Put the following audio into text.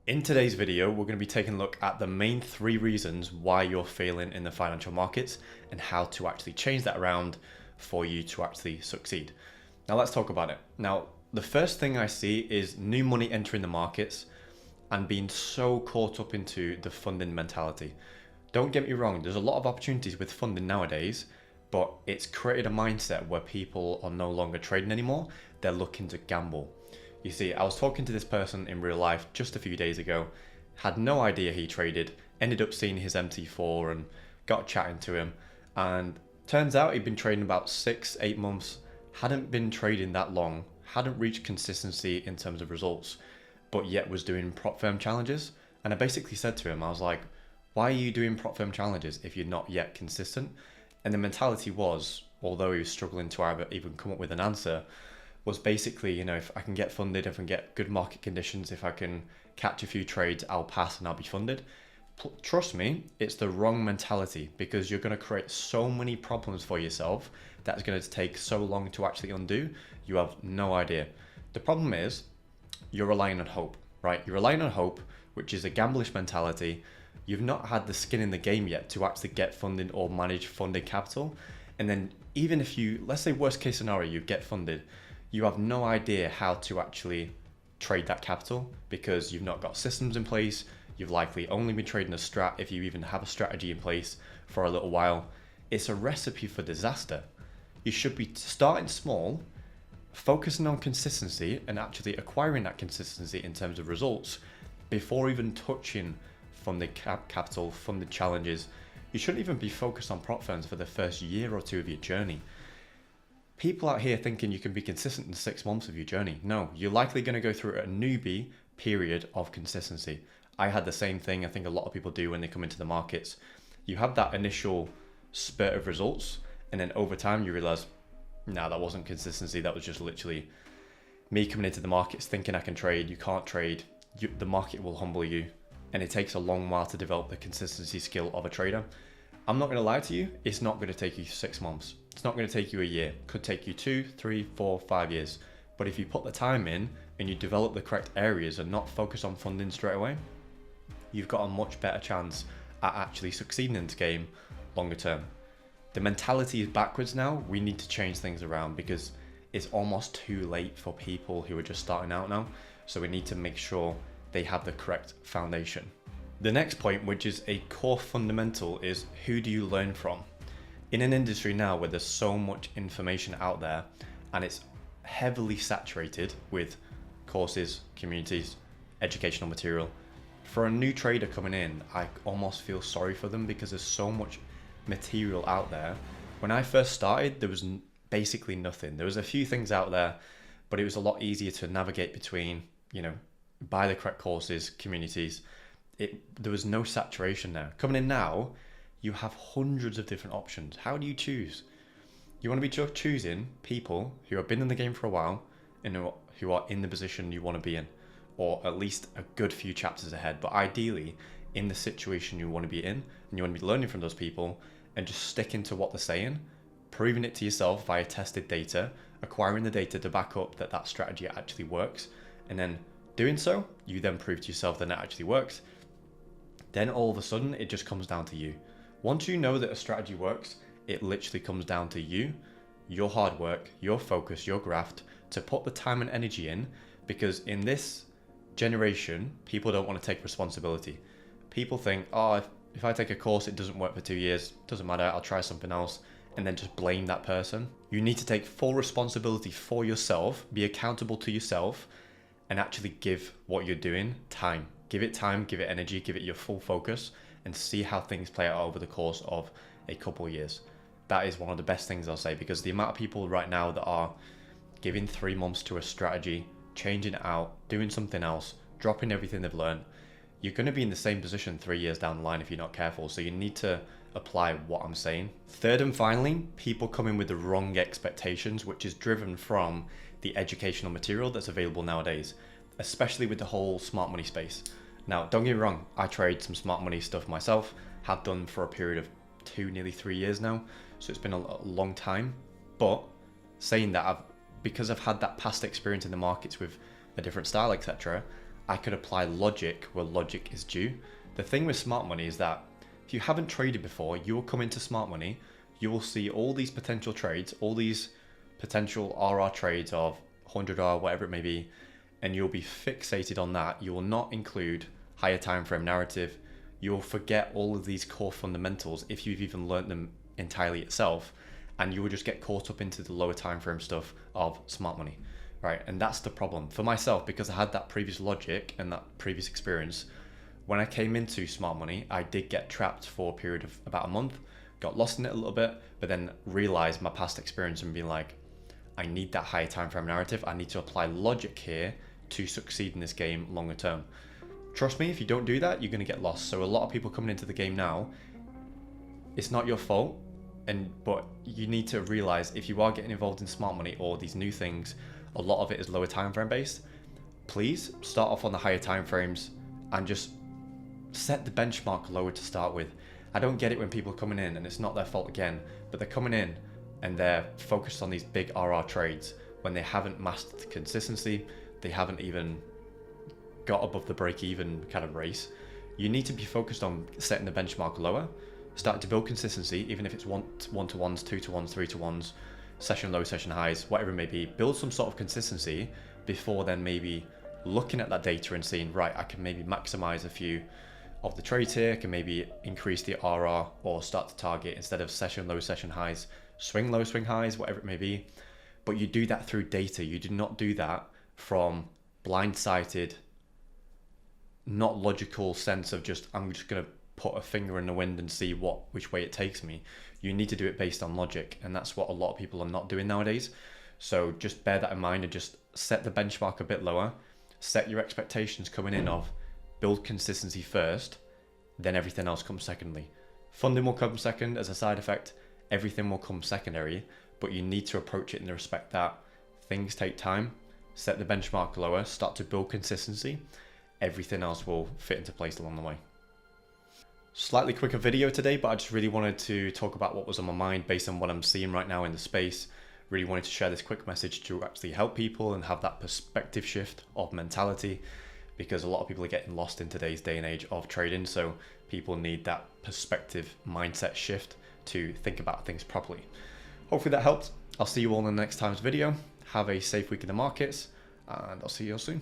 In today's video, we're going to be taking a look at the main 3 reasons why you're failing in the financial markets and how to actually change that around for you to actually succeed. Now let's talk about it. Now, the first thing I see is new money entering the markets and being so caught up into the funding mentality. Don't get me wrong, there's a lot of opportunities with funding nowadays, but it's created a mindset where people are no longer trading anymore, they're looking to gamble. You see, I was talking to this person in real life just a few days ago, had no idea he traded, ended up seeing his MT4 and got chatting to him, and turns out he'd been trading about 6-8 months, hadn't been trading that long, hadn't reached consistency in terms of results, but yet was doing prop firm challenges. And I basically said to him, I was like, why are you doing prop firm challenges if you're not yet consistent? And the mentality was, although he was struggling to even come up with an answer, was basically, if I can get funded, if I can get good market conditions, if I can catch a few trades, I'll pass and I'll be funded. Trust me, it's the wrong mentality, because you're going to create so many problems for yourself that's going to take so long to actually undo. You have no idea. The problem is you're relying on hope, right? You're relying on hope, which is a gamblish mentality. You've not had the skin in the game yet to actually get funding or manage funding capital. And then even if you, let's say worst case scenario, you get funded, you have no idea how to actually trade that capital because you've not got systems in place. You've likely only been trading a strat, if you even have a strategy in place, for a little while. It's a recipe for disaster. You should be starting small, focusing on consistency and actually acquiring that consistency in terms of results before even touching funded capital, funded challenges. You shouldn't even be focused on prop firms for the first year or two of your journey. People out here thinking you can be consistent in 6 months of your journey. No, you're likely going to go through a newbie period of consistency. I had the same thing. I think a lot of people do when they come into the markets. You have that initial spurt of results, and then over time you realize, no, that wasn't consistency. That was just literally me coming into the markets thinking I can trade. You can't trade. The market will humble you, and it takes a long while to develop the consistency skill of a trader. I'm not going to lie to you, it's not going to take you 6 months. It's not going to take you a year. It could take you 2, 3, 4, 5 years. But if you put the time in and you develop the correct areas and not focus on funding straight away, you've got a much better chance at actually succeeding in this game longer term. The mentality is backwards now. We need to change things around because it's almost too late for people who are just starting out now. So we need to make sure they have the correct foundation. The next point, which is a core fundamental, is who do you learn from? In an industry now where there's so much information out there and it's heavily saturated with courses, communities, educational material, for a new trader coming in, I almost feel sorry for them because there's so much material out there. When I first started, there was basically nothing. There was a few things out there, but it was a lot easier to navigate between, buy the correct courses, communities. There was no saturation there. Coming in now, you have hundreds of different options. How do you choose? You want to be choosing people who have been in the game for a while and who are in the position you want to be in, or at least a good few chapters ahead, but ideally in the situation you want to be in, and you want to be learning from those people and just sticking to what they're saying, proving it to yourself via tested data, acquiring the data to back up that strategy actually works, and then doing so, you then prove to yourself that it actually works. Then all of a sudden, it just comes down to you. Once you know that a strategy works, it literally comes down to you, your hard work, your focus, your graft, to put the time and energy in, because in this generation, people don't want to take responsibility. People think, if I take a course, it doesn't work for 2 years, doesn't matter, I'll try something else, and then just blame that person. You need to take full responsibility for yourself, be accountable to yourself, and actually give what you're doing time. Give it time, give it energy, give it your full focus, and see how things play out over the course of a couple of years. That is one of the best things I'll say, because the amount of people right now that are giving 3 months to a strategy, changing it out, doing something else, dropping everything they've learned, you're going to be in the same position 3 years down the line if you're not careful. So you need to apply what I'm saying. Third and finally, people come in with the wrong expectations, which is driven from the educational material that's available nowadays, especially with the whole smart money space. Now, don't get me wrong, I trade some smart money stuff myself, have done for a period of 2, nearly 3 years now, so it's been a long time. But saying that, because I've had that past experience in the markets with a different style, etc., I could apply logic where logic is due. The thing with smart money is that if you haven't traded before, you will come into smart money, you will see all these potential trades, all these potential RR trades of 100R, whatever it may be, and you'll be fixated on that. You will not include higher time frame narrative. You'll forget all of these core fundamentals if you've even learned them entirely itself, and you will just get caught up into the lower time frame stuff of smart money, right? And that's the problem for myself, because I had that previous logic and that previous experience. When I came into smart money, I did get trapped for a period of about a month, got lost in it a little bit, but then realized my past experience and being like, I need that higher time frame narrative. I need to apply logic here to succeed in this game longer term. Trust me, if you don't do that, you're going to get lost. So a lot of people coming into the game now, it's not your fault, but you need to realize if you are getting involved in smart money or these new things, a lot of it is lower time frame based. Please start off on the higher time frames and just set the benchmark lower to start with. I don't get it when people are coming in, and it's not their fault again, but they're coming in and they're focused on these big RR trades when they haven't mastered the consistency, they haven't even got above the break-even kind of race. You need to be focused on setting the benchmark lower, starting to build consistency, even if it's one-to-ones, two-to-ones, three-to-ones, session low, session highs, whatever it may be. Build some sort of consistency before then maybe looking at that data and seeing, right, I can maybe maximize a few of the trades here, I can maybe increase the RR or start to target, instead of session low, session highs, swing low, swing highs, whatever it may be. But you do that through data. You do not do that from blindsided, not logical sense of just, I'm just going to put a finger in the wind and see which way it takes me. You need to do it based on logic, and that's what a lot of people are not doing nowadays. So just bear that in mind and just set the benchmark a bit lower. Set your expectations coming in of build consistency first, then everything else comes secondly. Funding will come second as a side effect. Everything will come secondary, but you need to approach it in the respect that things take time. Set the benchmark lower, start to build consistency. Everything else will fit into place along the way. Slightly quicker video today, but I just really wanted to talk about what was on my mind based on what I'm seeing right now in the space. Really wanted to share this quick message to actually help people and have that perspective shift of mentality, because a lot of people are getting lost in today's day and age of trading. So people need that perspective mindset shift to think about things properly. Hopefully that helped. I'll see you all in the next time's video. Have a safe week in the markets, and I'll see you all soon.